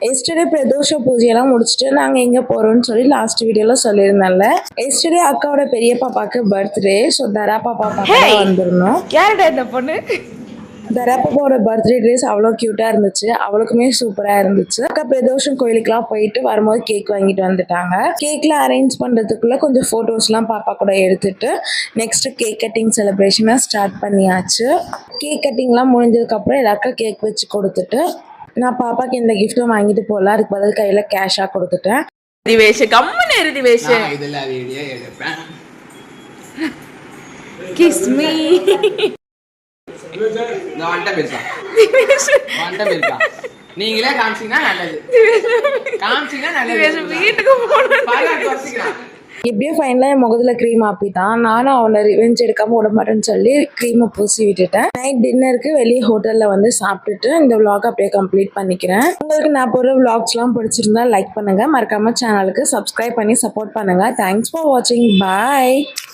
Yesterday பிரதோஷ பூஜையெல்லாம் முடிச்சுட்டு நாங்கள் எங்கே போகிறோம்னு சொல்லி லாஸ்ட் வீடியோவில் சொல்லியிருந்தேன்ல. எஸ்டர்டே அக்காவோட பெரிய பாப்பாவுக்கு பர்த்டே. ஸோ தரா பாப்பா பார்க்க வந்துருந்தோம். யார்டா இந்த பொண்ணு? தரா பாப்பாவோட பர்த்டே ட்ரெஸ் அவ்வளோ க்யூட்டாக இருந்துச்சு. அவளுக்குமே சூப்பராக இருந்துச்சு. அக்கா பிரதோஷம் கோயிலுக்குலாம் போயிட்டு வரும்போது கேக் வாங்கிட்டு வந்துட்டாங்க. கேக்கில் அரேஞ்ச் பண்ணுறதுக்குள்ளே கொஞ்சம் ஃபோட்டோஸ்லாம் பாப்பா கூட எடுத்துட்டு நெக்ஸ்ட்டு கேக் கட்டிங் செலிப்ரேஷனை ஸ்டார்ட் பண்ணியாச்சு. கேக் கட்டிங்லாம் முடிஞ்சதுக்கப்புறம் எல்லாருக்கும் கேக் வச்சு கொடுத்துட்டு நான் பாப்பாக்கு இந்த கிஃப்ட்டும் வாங்கிட்டு போகல, அதுக்கு பதில் கையில் கேஷாக கொடுத்துட்டேன். திவேஷ் கம்முன்னு இரு திவேஷ். இதெல்லாம் வீடியோ எடுப்பேன். Kiss me. நான் பேசா நீங்களே காமிச்சீங்கன்னா நல்லது. காமிச்சீங்கன்னா நல்லது. வீட்டுக்கு போகணும். எப்படியோ ஃபைனலாக என் முகத்தில் க்ரீம் ஆப்பிட்டான். நானும் அவனை ரிவெஞ்ச் எடுக்காமல் விட மாட்டேன்னு சொல்லி க்ரீமை பூசி விட்டுட்டேன். நைட் டின்னருக்கு வெளியே ஹோட்டலில் வந்து சாப்பிட்டுட்டு இந்த விளாக் அப்படியே கம்ப்ளீட் பண்ணிக்கிறேன். உங்களுக்கு நான் போகிற விளாக்ஸ்லாம் பிடிச்சிருந்தா லைக் பண்ணுங்கள், மறக்காமல் சேனலுக்கு சப்ஸ்கிரைப் பண்ணி சப்போர்ட் பண்ணுங்கள். தேங்க்ஸ் ஃபார் வாட்சிங். பாய்.